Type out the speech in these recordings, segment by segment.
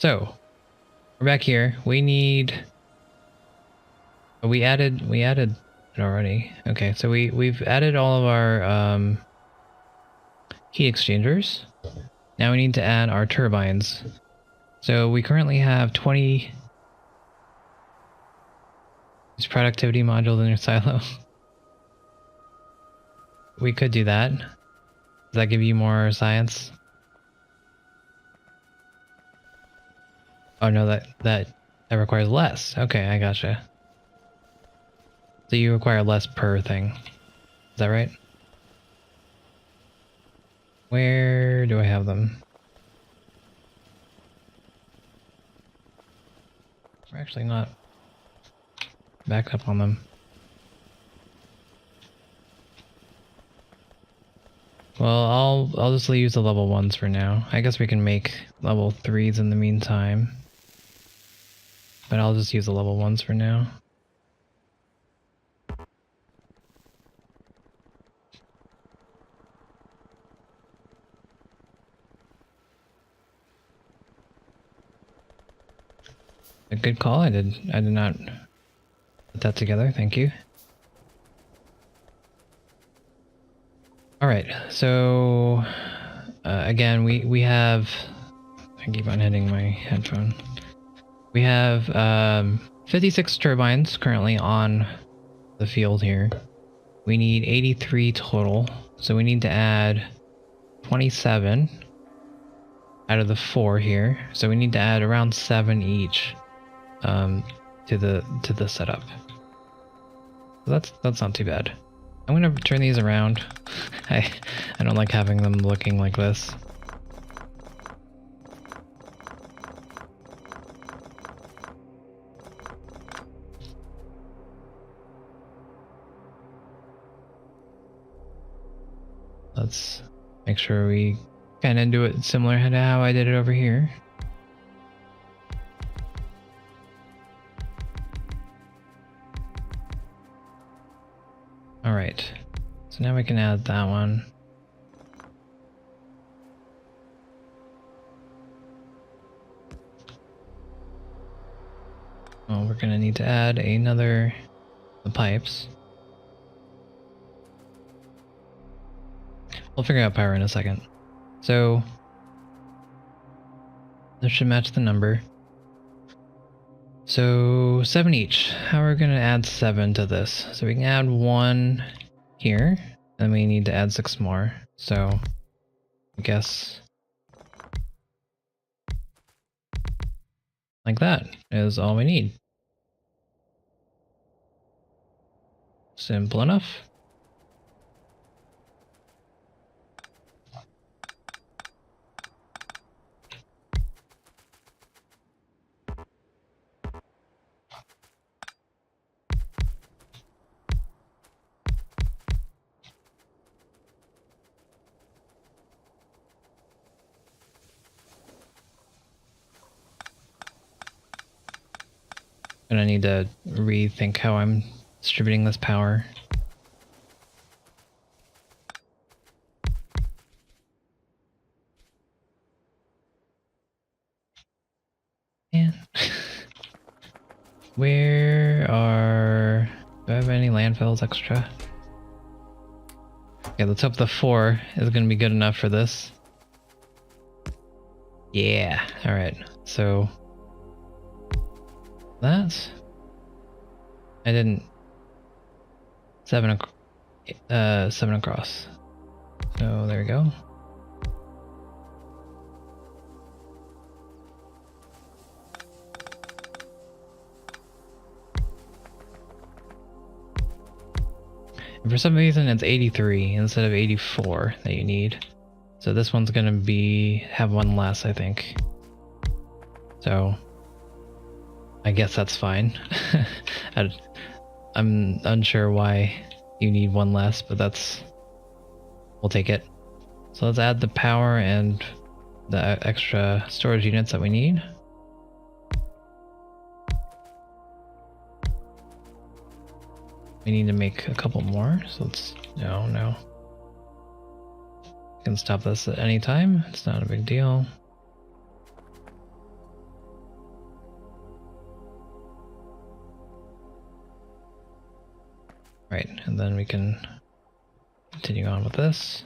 So we're back here. We need. We added it already. Okay, so we've added all of our heat exchangers. Now we need to add our turbines. So we currently have 20 productivity modules in your silo. We could do that. Does that give you more science? Oh no, that requires less. Okay, I gotcha. So you require less per thing. Is that right? Where do I have them? We're actually not backed up on them. Well, I'll just use the level 1s for now. I guess we can make level 3s in the meantime. But I'll just use the level 1s for now. A good call. I did not put that together. Thank you. All right. So again, we have. I keep on hitting my headphone. We have 56 turbines currently on the field here. We need 83 total, so we need to add 27 out of the 4 here. So we need to add around 7 each to the setup. That's not too bad. I'm gonna turn these around. I don't like having them looking like this. Let's make sure we kind of do it similar to how I did it over here. All right, so now we can add that one. Well, we're gonna need to add the pipes. We'll figure out power in a second. So this should match the number. So 7 each. How are we gonna add 7 to this? So we can add 1 here, and we need to add 6 more. So I guess like that is all we need. Simple enough. And I need to rethink how I'm distributing this power. Man. Do I have any landfills extra? Okay, let's hope the 4 is gonna be good enough for this. Yeah, alright, so that I didn't 7 across. So there we go. And for some reason it's 83 instead of 84 that you need. So this one's gonna have 1 less, I think. So I guess that's fine. I'm unsure why you need 1 less, but we'll take it. So let's add the power and the extra storage units that we need. We need to make a couple more, so no. You can stop this at any time, it's not a big deal. Right, and then we can continue on with this.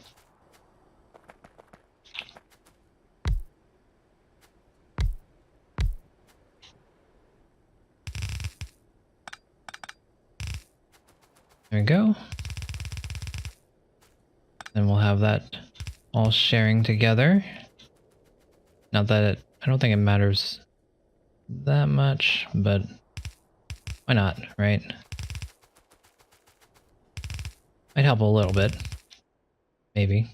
There we go. Then we'll have that all sharing together. Not that I don't think it matters that much, but why not, right? Might help a little bit. Maybe.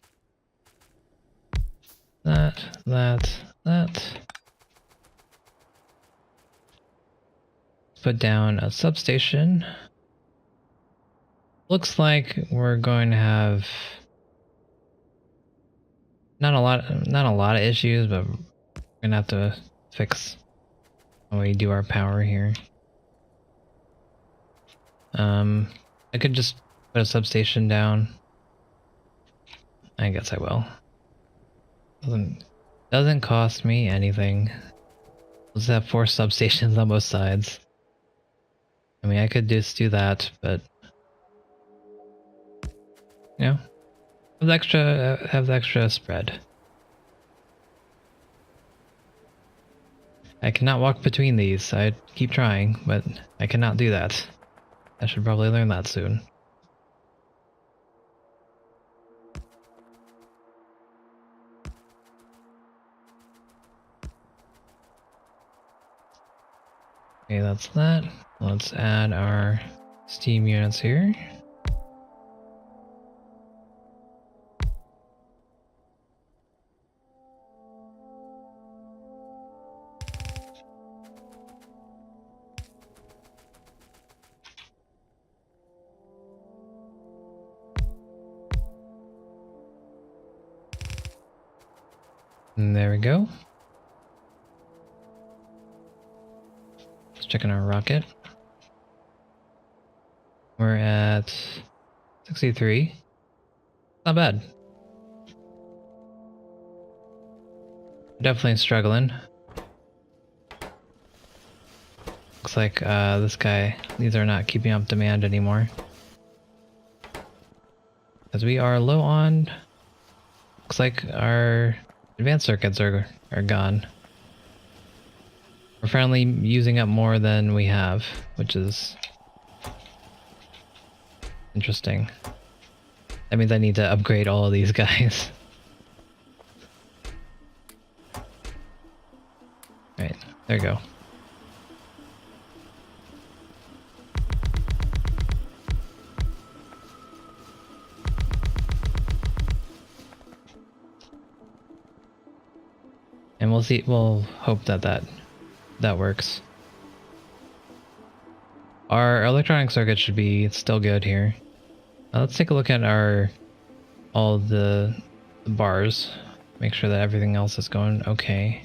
That. Put down a substation. Looks like we're going to have not a lot of issues, but we're gonna have to fix how we do our power here. I could just put a substation down. I guess I will. Doesn't cost me anything. Let's have 4 substations on both sides. I mean, I could just do that, but you know, have the extra spread. I cannot walk between these. I keep trying, but I cannot do that. I should probably learn that soon. Okay, that's that. Let's add our steam units here. And there we go. Let's check on our rocket. We're at 63. Not bad. Definitely struggling. Looks like these are not keeping up demand anymore. Because we are low on... Looks like our advanced circuits are gone. We're finally using up more than we have, which is interesting. That means I need to upgrade all of these guys. Right, there we go. And we'll see, we'll hope that works. Our electronic circuit should be still good here. Let's take a look at all the bars. Make sure that everything else is going okay.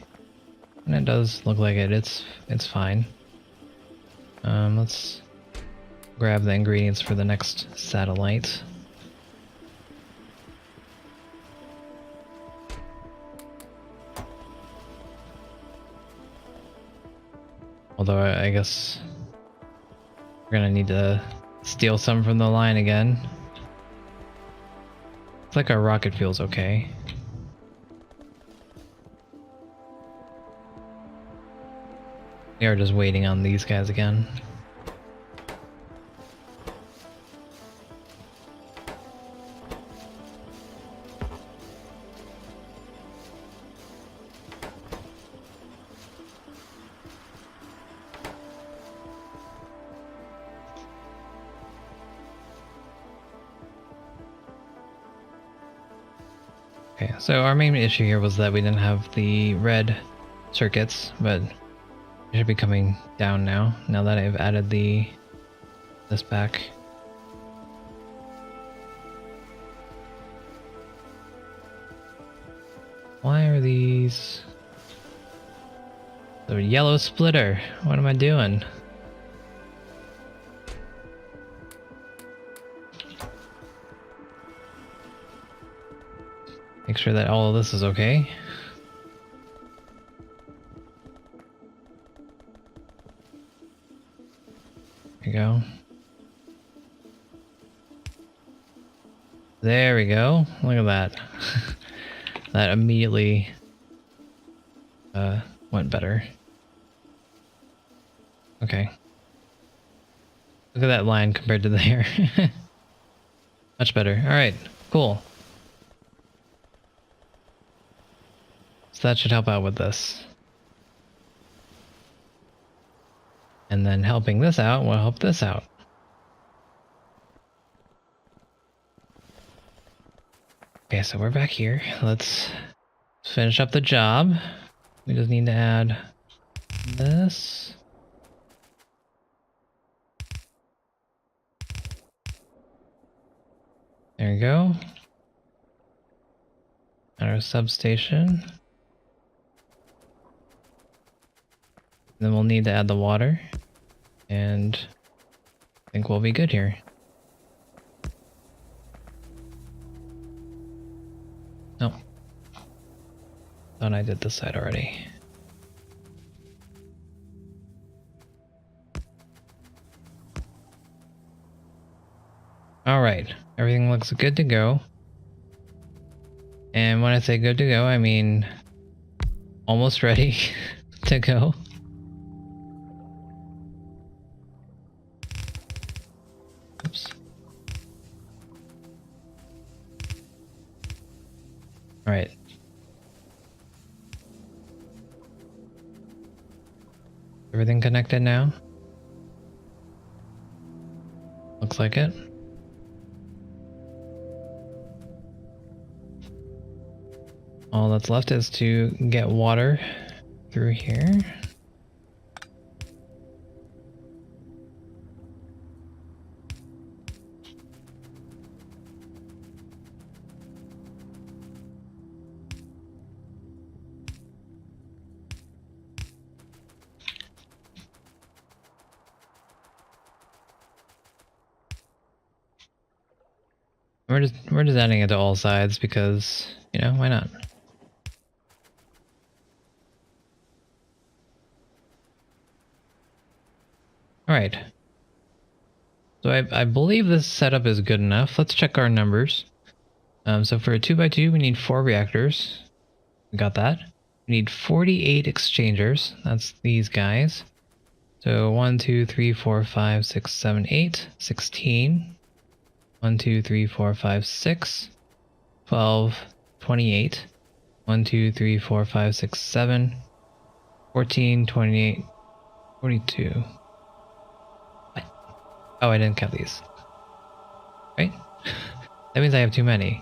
And it does look like it's fine. Let's grab the ingredients for the next satellite. Although I guess we're gonna need to steal some from the line again. It's like our rocket fuel's okay. We are just waiting on these guys again. Okay, so our main issue here was that we didn't have the red circuits, but it should be coming down now that I've added this back. Why are these... The yellow splitter, what am I doing? Make sure that all of this is okay. There you go. There we go. Look at that. That immediately went better. Okay. Look at that line compared to there. Much better. Alright, cool. So that should help out with this. And then helping this out will help this out. Okay, so we're back here. Let's finish up the job. We just need to add this. There we go. And our substation. Then we'll need to add the water. And I think we'll be good here. No. Thought I did this side already. Alright, everything looks good to go. And when I say good to go, I mean almost ready to go. Oops. Alright. Everything connected now? Looks like it. All that's left is to get water through here. We're just adding it to all sides because, you know, why not? Alright. So I believe this setup is good enough. Let's check our numbers. So for a 2x2, we need 4 reactors. We got that. We need 48 exchangers. That's these guys. So 1, 2, 3, 4, 5, 6, 7, 8, 16. 1, 2, 3, 4, 5, 6, 12, 28. 1, 2, 3, 4, 5, 6, 7, 14, 28, 42. What? Oh, I didn't count these. Right? That means I have too many.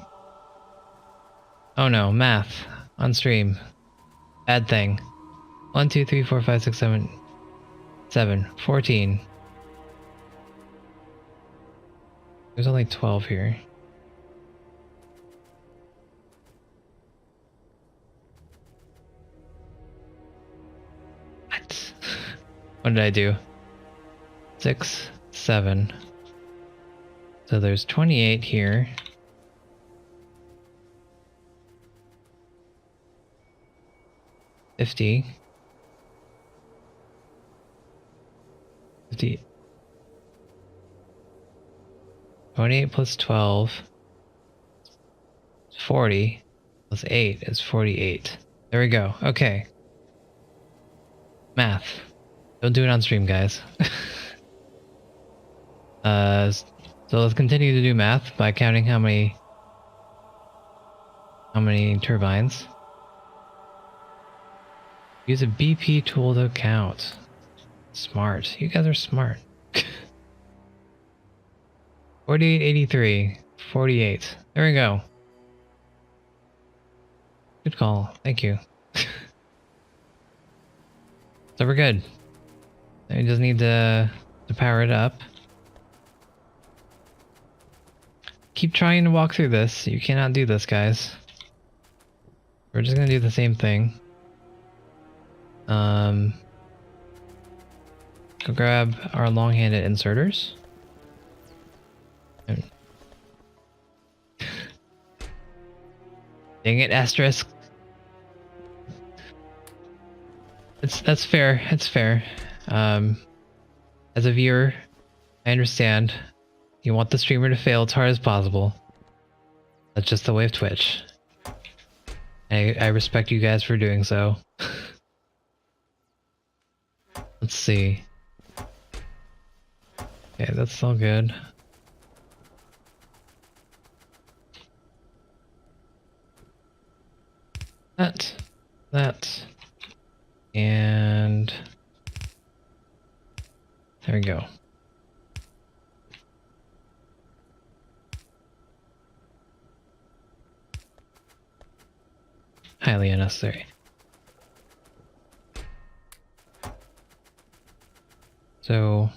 Oh no, math. On stream. Bad thing. 1, 2, 3, 4, 5, 6, 7, 14. There's only 12 here. What? What did I do? 6, 7. So there's 28 here. $50. 50. 28 plus 12 is 40. Plus 8 is 48. There we go. Okay. Math. Don't do it on stream, guys. So let's continue to do math by counting how many turbines. Use a BP tool to count. Smart. You guys are smart. 48, 83, 48. There we go. Good call. Thank you. So we're good. We just need to power it up. Keep trying to walk through this. You cannot do this, guys. We're just gonna do the same thing. Go grab our long-handed inserters. Dang it, asterisk. That's fair. It's fair. As a viewer, I understand. You want the streamer to fail as hard as possible. That's just the way of Twitch. I respect you guys for doing so. Let's see. Okay, that's all good. That, and there we go. Highly unnecessary. So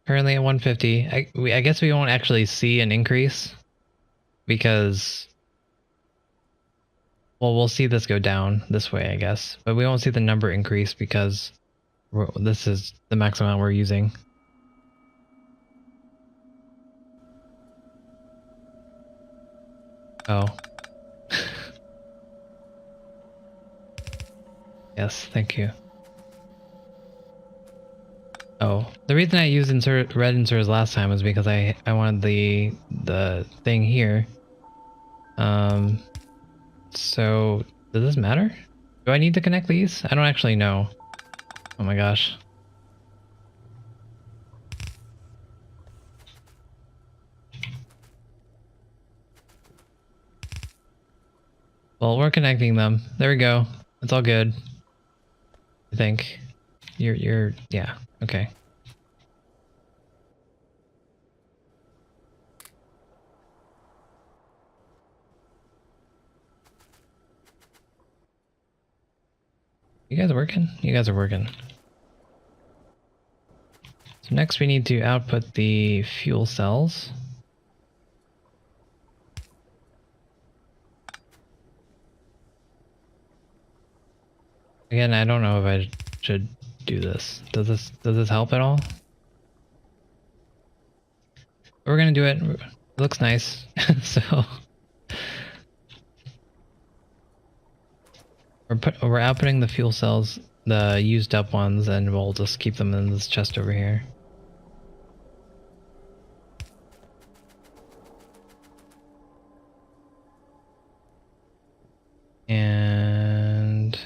currently at 150. I guess we won't actually see an increase because, well, we'll see this go down this way, I guess, but we won't see the number increase because this is the max amount we're using. Oh. Yes, thank you. Oh, the reason I used red inserters last time was because I wanted the thing here. So does this matter? Do I need to connect these? I don't actually know. Oh my gosh. Well, we're connecting them. There we go. It's all good. I think. Yeah, okay. You guys working? You guys are working. So next we need to output the fuel cells. Again, I don't know if I should do this. Does this help at all? We're gonna do it. It looks nice. So we're outputting the fuel cells, the used up ones, and we'll just keep them in this chest over here. And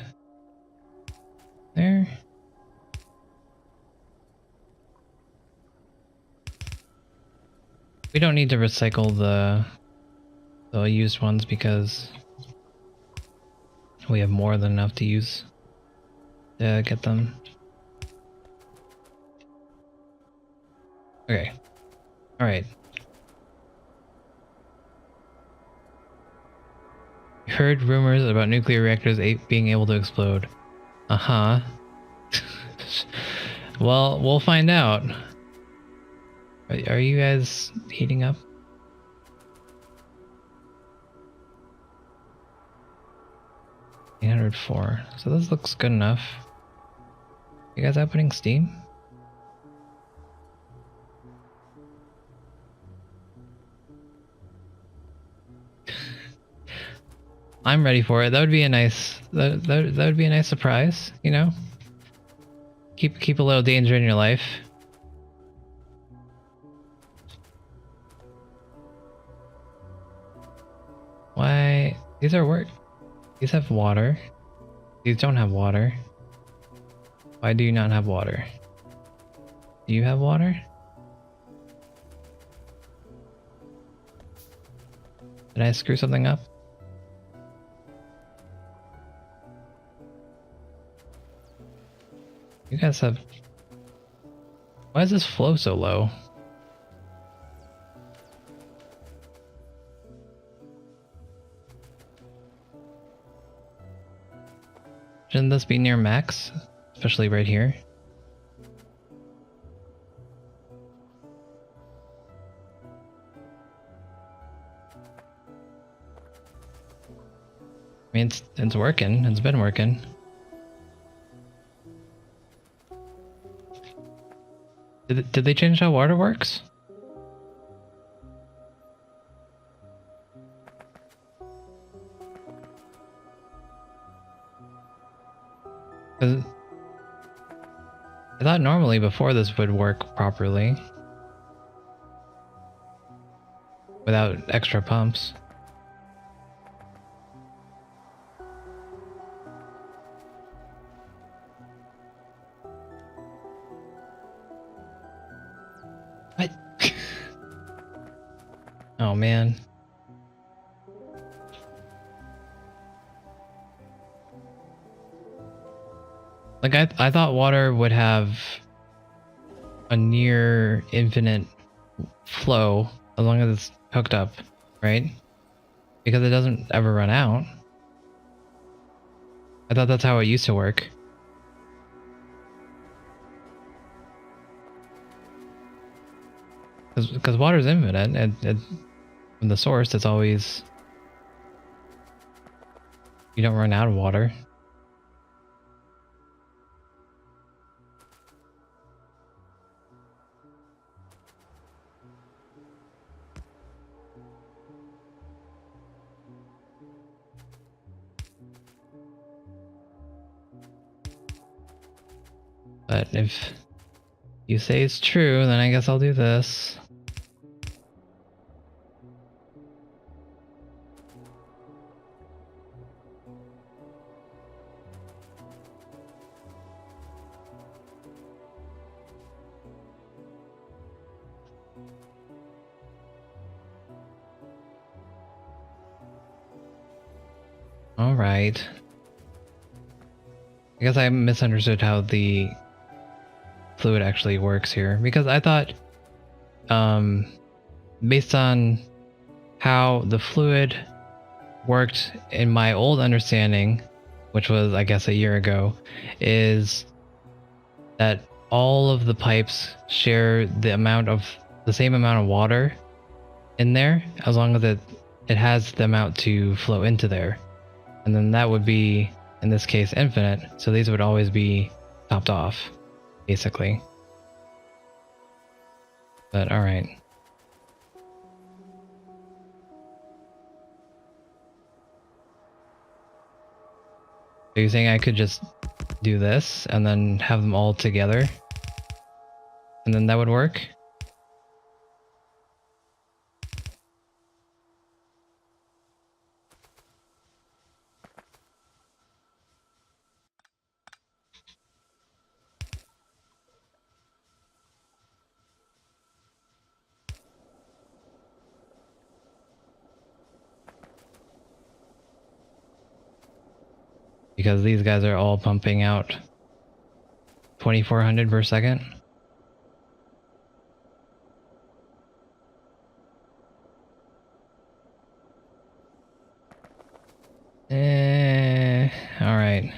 there. We don't need to recycle the used ones because we have more than enough to use to get them. Okay. Alright. Heard rumors about nuclear reactors being able to explode. Uh-huh. Well, we'll find out. Are you guys heating up? 804. So this looks good enough. You guys opening Steam? I'm ready for it. That would be a nice that would be a nice surprise, you know? Keep a little danger in your life. Why? These are work. These have water. These don't have water. Why do you not have water? Do you have water? Did I screw something up? You guys have... Why does this flow so low? Shouldn't this be near max? Especially right here. I mean, it's working. It's been working. Did they change how water works? I thought normally before this would work properly without extra pumps. What? Oh man. Like I thought water would have a near infinite flow as long as it's hooked up, right? Because it doesn't ever run out. I thought that's how it used to work. Because water's infinite, and from the source, it's always, you don't run out of water. But if you say it's true, then I guess I'll do this. All right. I guess I misunderstood how the fluid actually works here, because I thought, based on how the fluid worked in my old understanding, which was I guess a year ago, is that all of the pipes share the same amount of water in there, as long as it has the amount to flow into there. And then that would be, in this case, infinite, so these would always be topped off, basically. But alright. So you're saying I could just do this and then have them all together? And then that would work? Because these guys are all pumping out 2400 per second. All right.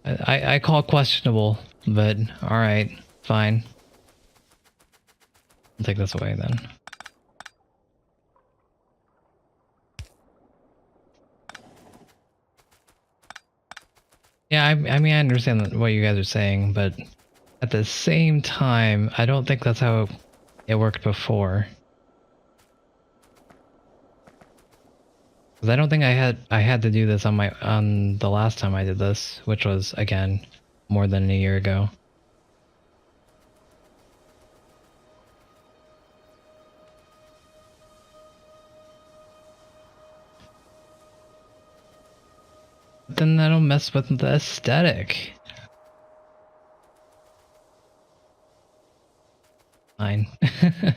I call it questionable, but all right, fine. I'll take this away then. Yeah, I mean, I understand what you guys are saying, but at the same time, I don't think that's how it worked before. Because I don't think I had to do this on the last time I did this, which was again more than a year ago. But then that'll mess with the aesthetic. Fine. It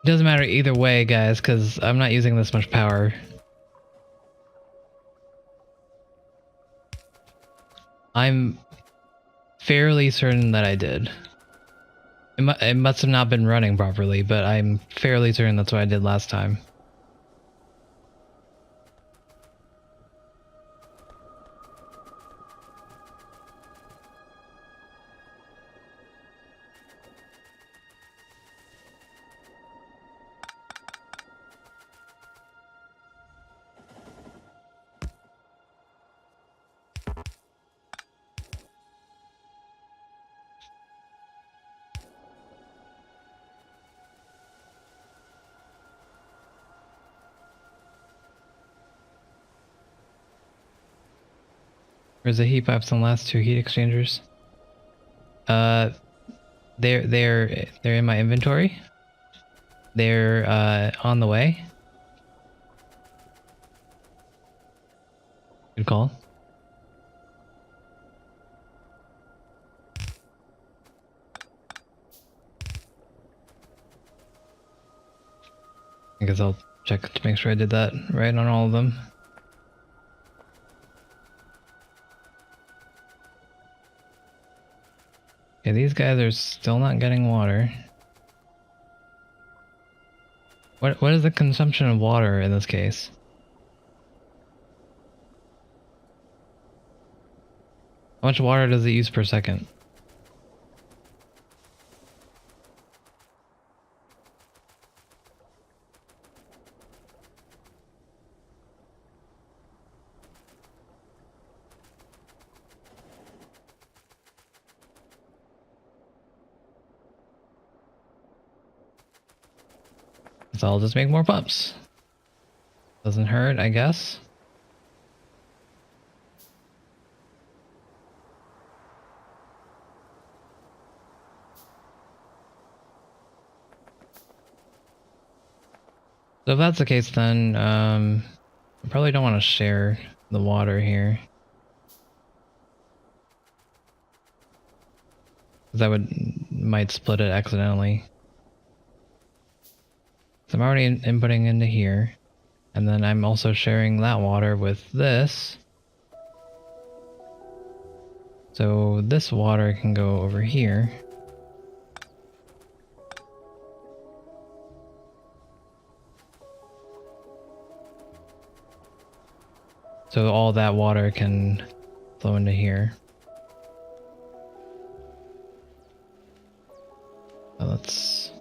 doesn't matter either way, guys, because I'm not using this much power. I'm fairly certain that I did. It must have not been running properly, but I'm fairly certain that's what I did last time. Where's the heat pipes and last two heat exchangers? They're in my inventory. They're on the way. Good call. I guess I'll check to make sure I did that right on all of them. Okay, these guys are still not getting water. What is the consumption of water in this case? How much water does it use per second? So I'll just make more pumps. Doesn't hurt, I guess. So if that's the case, then I probably don't want to share the water here. Because that might split it accidentally. So I'm already inputting into here. And then I'm also sharing that water with this. So this water can go over here. So all that water can flow into here. So let's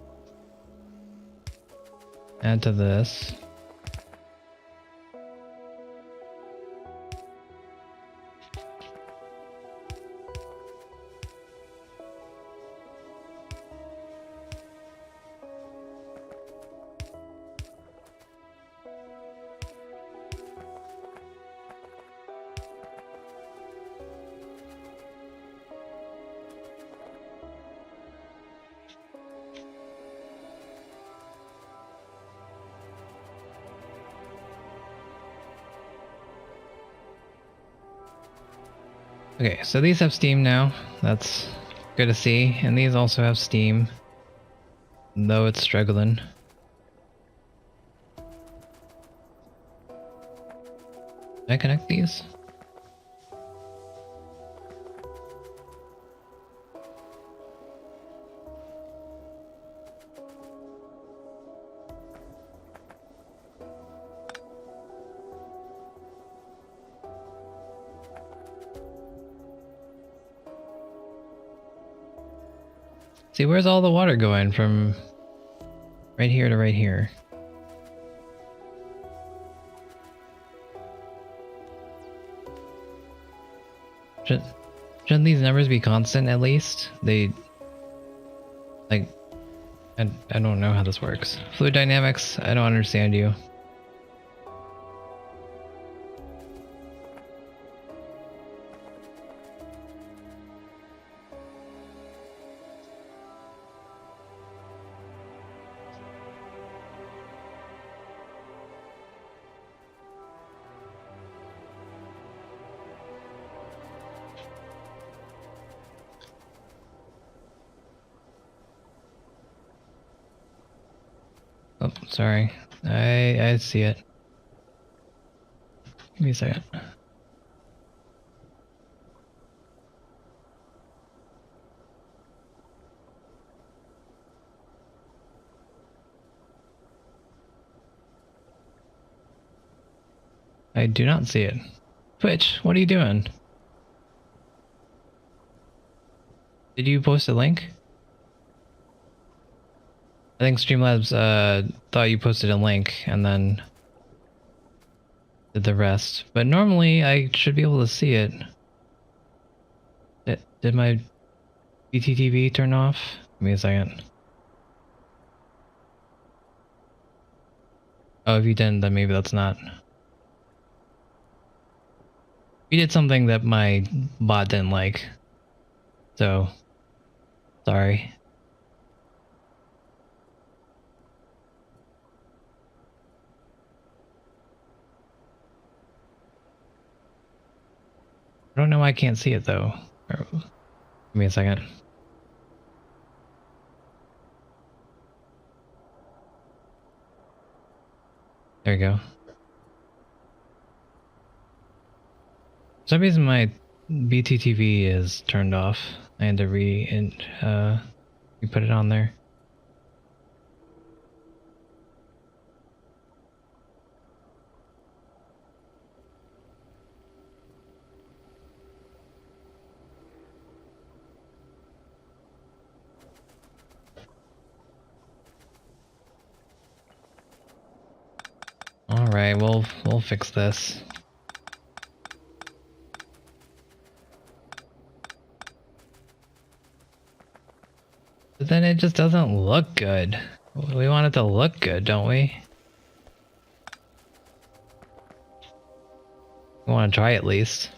add to this. Okay, so these have steam now. That's good to see. And these also have steam, though it's struggling. Can I connect these? See, where's all the water going from right here to right here? Shouldn't these numbers be constant at least? They... like... I don't know how this works. Fluid dynamics, I don't understand you. Oh, sorry. I see it. Give me a second. I do not see it. Twitch, what are you doing? Did you post a link? I think Streamlabs thought you posted a link and then did the rest. But normally I should be able to see it. Did my BTTV turn off? Give me a second. Oh, if you didn't, then maybe that's not. We did something that my bot didn't like. So, sorry. I don't know why I can't see it though. Give me a second. There you go. For some reason my BTTV is turned off. I had to re-put it on there. All right, we'll fix this. But then it just doesn't look good. We want it to look good, don't we? We want to try at least.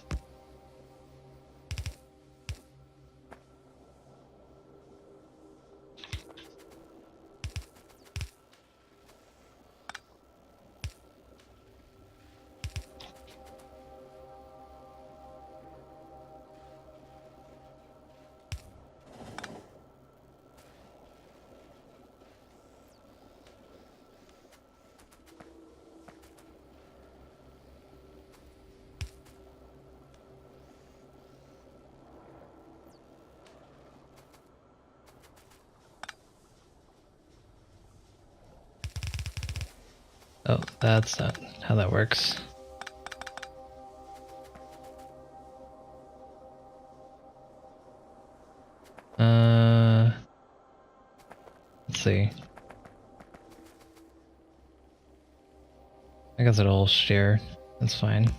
Oh, that's not how that works. Let's see. I guess it'll share. That's fine.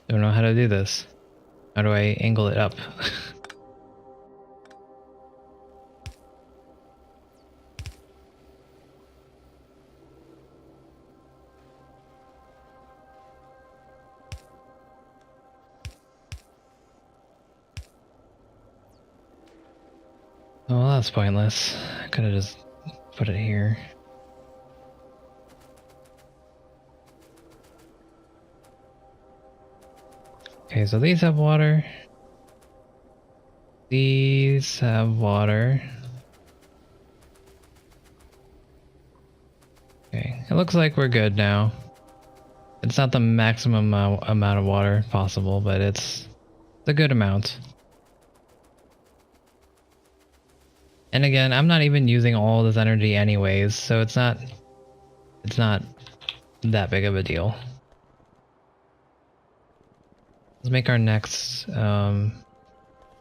Don't know how to do this. How do I angle it up? Oh, well, that's pointless. I could have just put it here. Okay, so these have water. These have water. Okay, it looks like we're good now. It's not the maximum amount of water possible, but it's a good amount. And again, I'm not even using all this energy anyways, so it's not that big of a deal. Let's make our next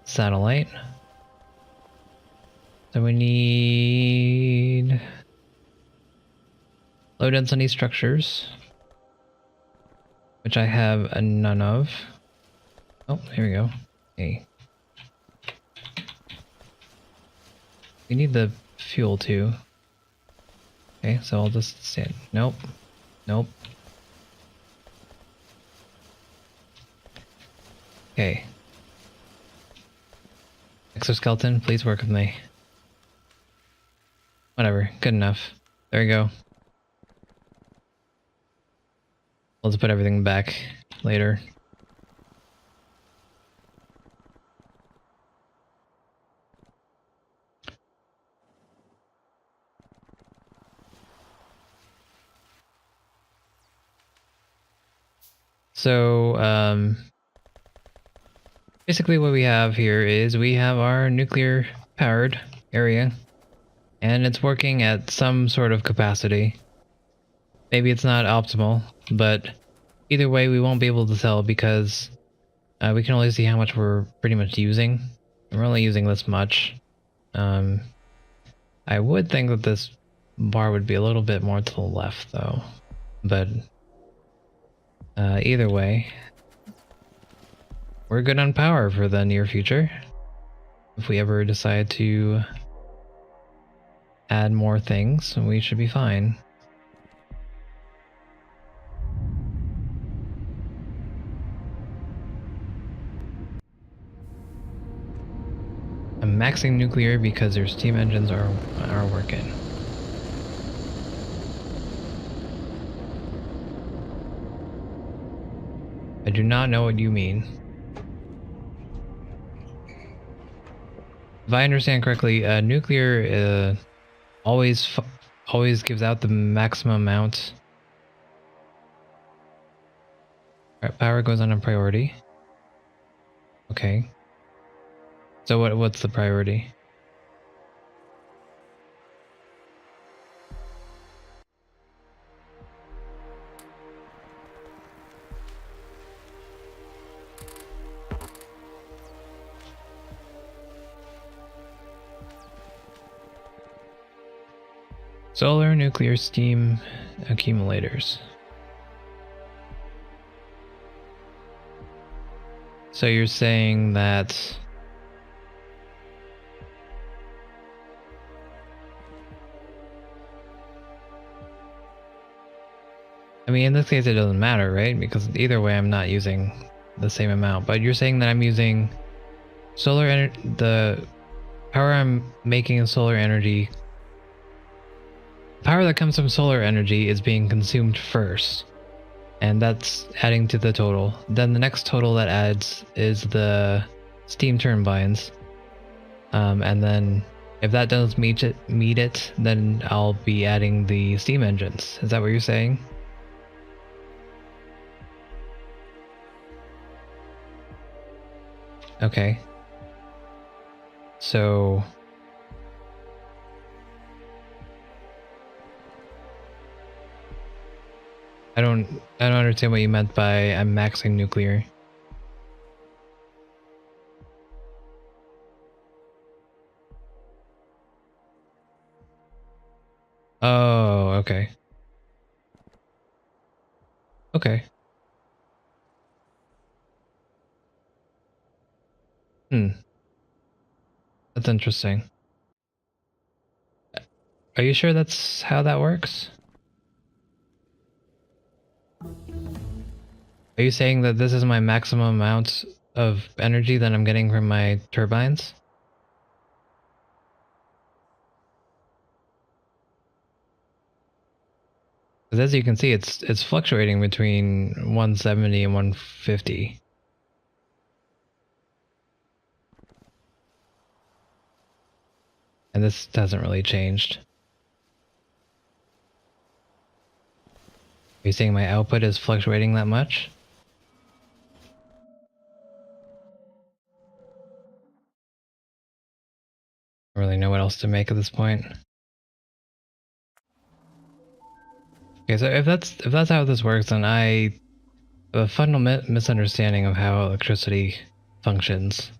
satellite. So we need low density structures, which I have none of. Oh, here we go. Hey. We need the fuel too. Okay, so I'll just stand. Nope. Nope. Okay. Exoskeleton, please work with me. Whatever, good enough. There we go. We'll just put everything back later. So, basically what we have here is we have our nuclear powered area, and it's working at some sort of capacity. Maybe it's not optimal, but either way we won't be able to tell because we can only see how much we're pretty much using. We're only using this much. I would think that this bar would be a little bit more to the left though, but Either way, we're good on power for the near future. If we ever decide to add more things, we should be fine. I'm maxing nuclear because their steam engines are working. I do not know what you mean. If I understand correctly, nuclear always gives out the maximum amount. Power goes on a priority. Okay. So what's the priority? Solar, nuclear, steam accumulators. So you're saying that I mean, in this case it doesn't matter, right? Because either way I'm not using the same amount, but you're saying that I'm using solar energy, the power I'm making in solar energy, power that comes from solar energy is being consumed first, and that's adding to the total. Then the next total that adds is the steam turbines, and then if that doesn't meet it, then I'll be adding the steam engines. Is that what you're saying? Okay. So I don't understand what you meant by I'm maxing nuclear. Oh, okay. Okay. That's interesting. Are you sure that's how that works? Are you saying that this is my maximum amount of energy that I'm getting from my turbines? Because as you can see, it's fluctuating between 170 and 150. And this hasn't really changed. Are you saying my output is fluctuating that much? I don't really know what else to make at this point. Okay, so if that's how this works, then I have a fundamental misunderstanding of how electricity functions.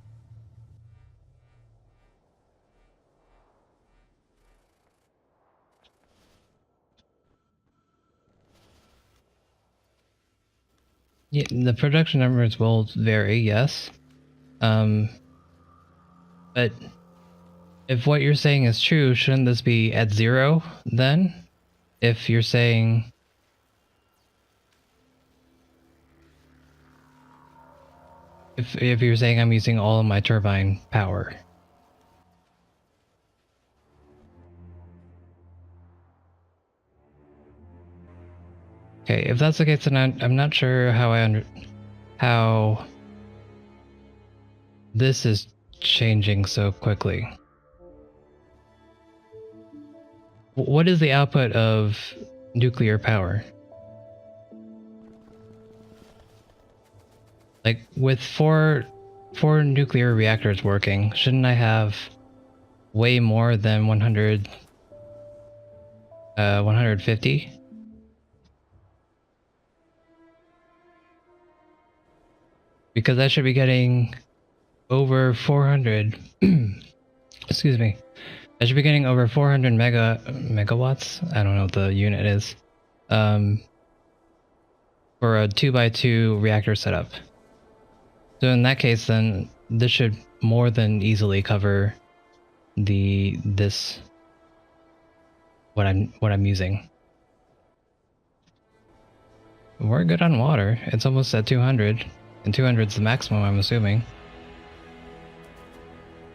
Yeah, the production numbers will vary, yes. But if what you're saying is true, shouldn't this be at 0 then? If you're saying if you're saying I'm using all of my turbine power. Okay, if that's the case, then I'm not sure how this is changing so quickly. What is the output of nuclear power? Like with four nuclear reactors working, shouldn't I have way more than 150? Because I should be getting over 400 excuse me, I should be getting over 400 megawatts. I don't know what the unit is, for for a 2x2 reactor setup. So in that case, then this should more than easily cover what I'm using. We're good on water. It's almost at 200, and 200 is the maximum, I'm assuming.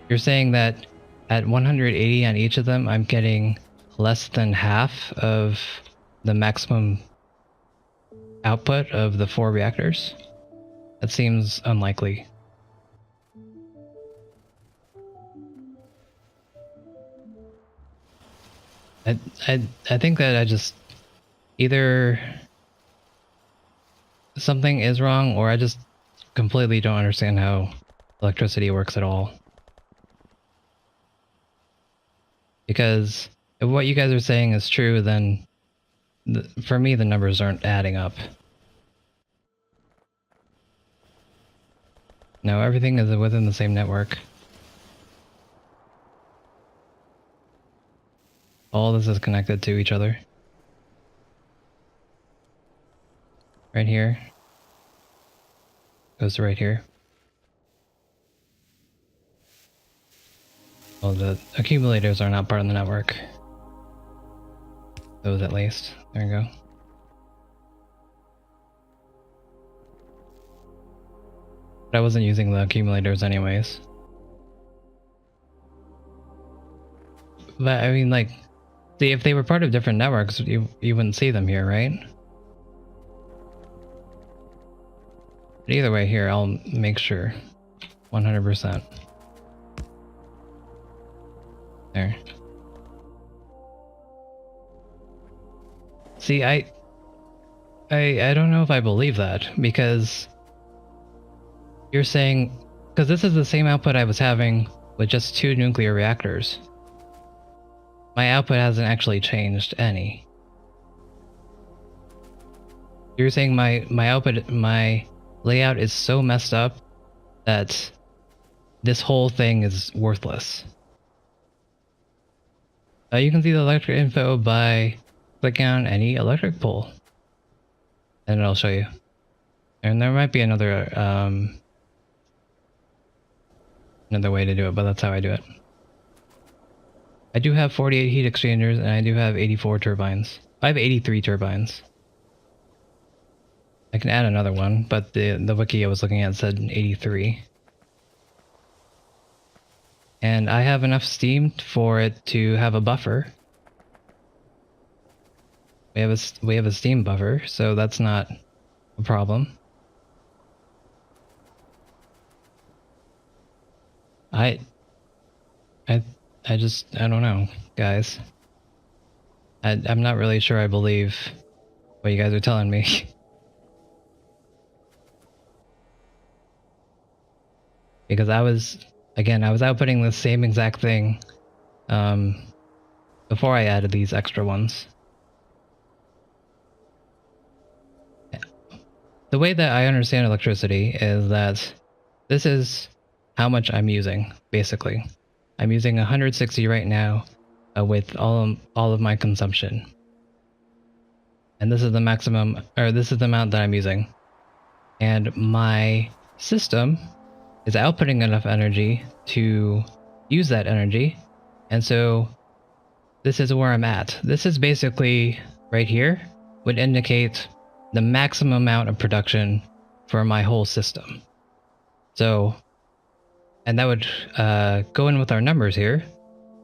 You're saying that at 180 on each of them, I'm getting less than half of the maximum output of the 4 reactors? That seems unlikely. I think that I just either something is wrong or I just completely don't understand how electricity works at all. Because if what you guys are saying is true, then for me the numbers aren't adding up. No, everything is within the same network. All this is connected to each other. Right here. Goes to right here. Well, the accumulators are not part of the network. Those at least. There you go. But I wasn't using the accumulators anyways. But I mean, like, see, if they were part of different networks, you wouldn't see them here, right? But either way, here, I'll make sure. 100%. There. See, I don't know if I believe that, because you're saying, because this is the same output I was having with just 2 nuclear reactors. My output hasn't actually changed any. You're saying my output, my layout is so messed up that this whole thing is worthless. You can see the electric info by clicking on any electric pole, and it'll show you. And there might be another way to do it, but that's how I do it. I do have 48 heat exchangers, and I do have 84 turbines. I have 83 turbines. I can add another one, but the wiki I was looking at said 83. And I have enough steam for it to have a buffer. We have a steam buffer, so that's not a problem. I don't know, guys. I'm not really sure I believe what you guys are telling me. Because I was outputting the same exact thing before I added these extra ones. The way that I understand electricity is that this is how much I'm using, basically. I'm using 160 right now with all of my consumption. And this is the maximum, or this is the amount that I'm using. And my system is outputting enough energy to use that energy. And so this is where I'm at. This is basically right here would indicate the maximum amount of production for my whole system. So, and that would go in with our numbers here.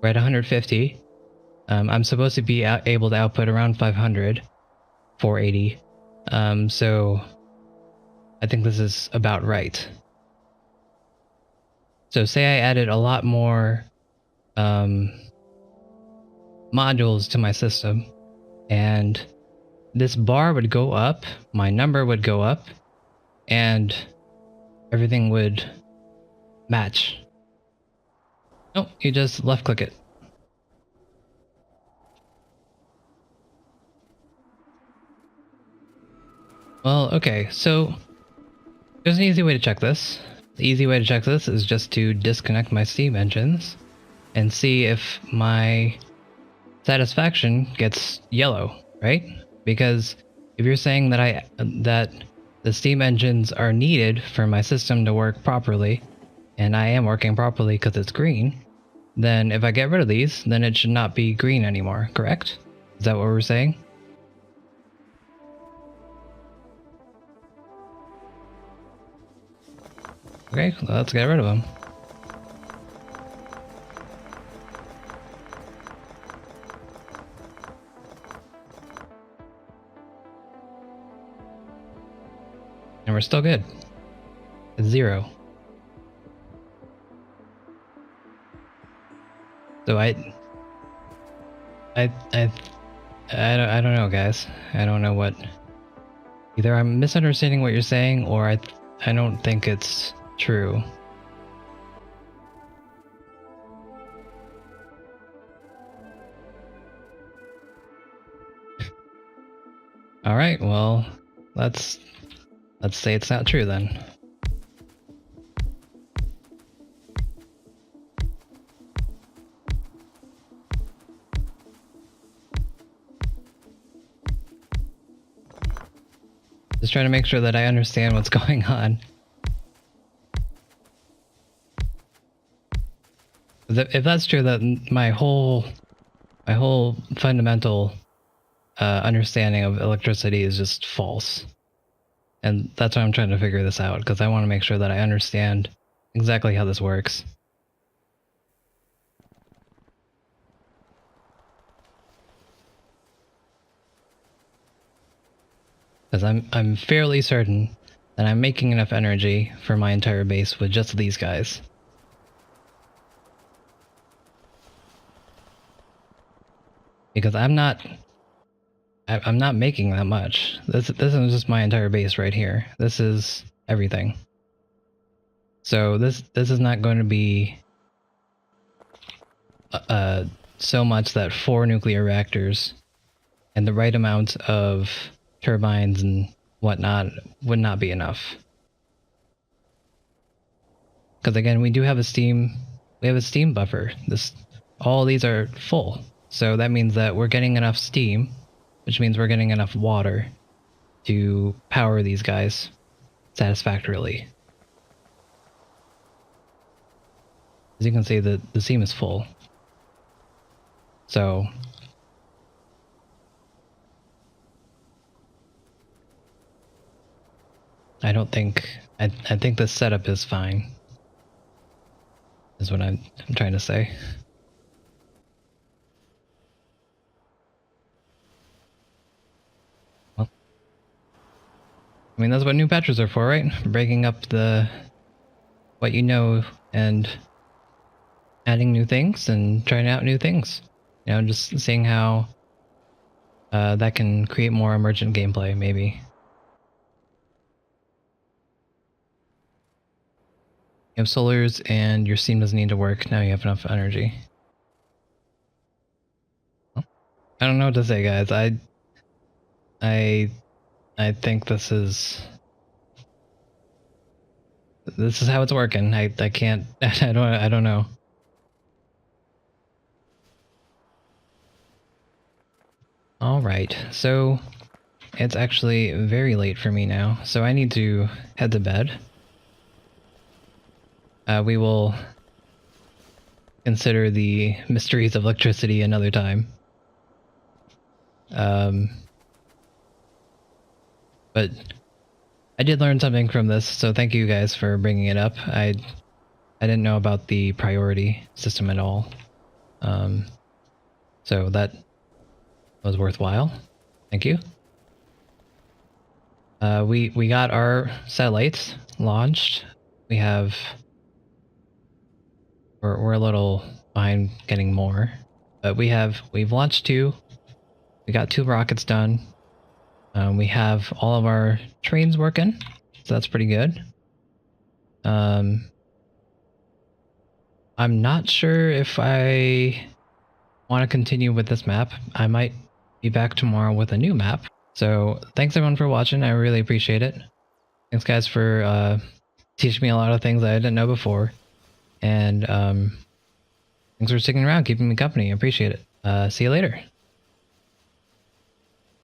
We're at 150. I'm supposed to be able to output around 500, 480. So I think this is about right. So say I added a lot more modules to my system, and this bar would go up, my number would go up, and everything would match. Oh, you just left click it. Well, okay, so there's an easy way to check this. The easy way to check this is just to disconnect my steam engines and see if my satisfaction gets yellow, right? Because If you're saying that that the steam engines are needed for my system to work properly, and I am working properly because it's green, then if I get rid of these, then it should not be green anymore, correct? Is that what we're saying? Okay, let's get rid of them. And we're still good. It's 0. So I don't know, guys. I don't know what. Either I'm misunderstanding what you're saying, or I don't think it's true. All right, well, let's say it's not true then. Just trying to make sure that I understand what's going on. If that's true, that my whole fundamental understanding of electricity is just false. And that's why I'm trying to figure this out, because I want to make sure that I understand exactly how this works. Because I'm fairly certain that I'm making enough energy for my entire base with just these guys. Because I'm not making that much. This is just my entire base right here. This is everything. So this is not going to be so much that 4 nuclear reactors and the right amount of turbines and whatnot would not be enough. Because again, we have a steam buffer. All these are full. So that means that we're getting enough steam, which means we're getting enough water to power these guys satisfactorily. As you can see, the steam is full. So I think the setup is fine. Is what I'm trying to say. Well, I mean, that's what new patches are for, right? Breaking up what you know and adding new things and trying out new things. You know, just seeing how that can create more emergent gameplay, maybe. You have solars and your steam doesn't need to work. Now you have enough energy. Well, I don't know what to say, guys. I think this is how it's working. I can't. I don't know. All right, so it's actually very late for me now, so I need to head to bed. We will consider the mysteries of electricity another time. But I did learn something from this, so thank you guys for bringing it up. I didn't know about the priority system at all. So that was worthwhile. Thank you. We got our satellites launched. We're a little behind getting more, but we've launched 2. We got 2 rockets done. We have all of our trains working, so that's pretty good. I'm not sure if I want to continue with this map. I might be back tomorrow with a new map. So thanks everyone for watching. I really appreciate it. Thanks guys for teaching me a lot of things I didn't know before. And thanks for sticking around, keeping me company. I appreciate it. See you later.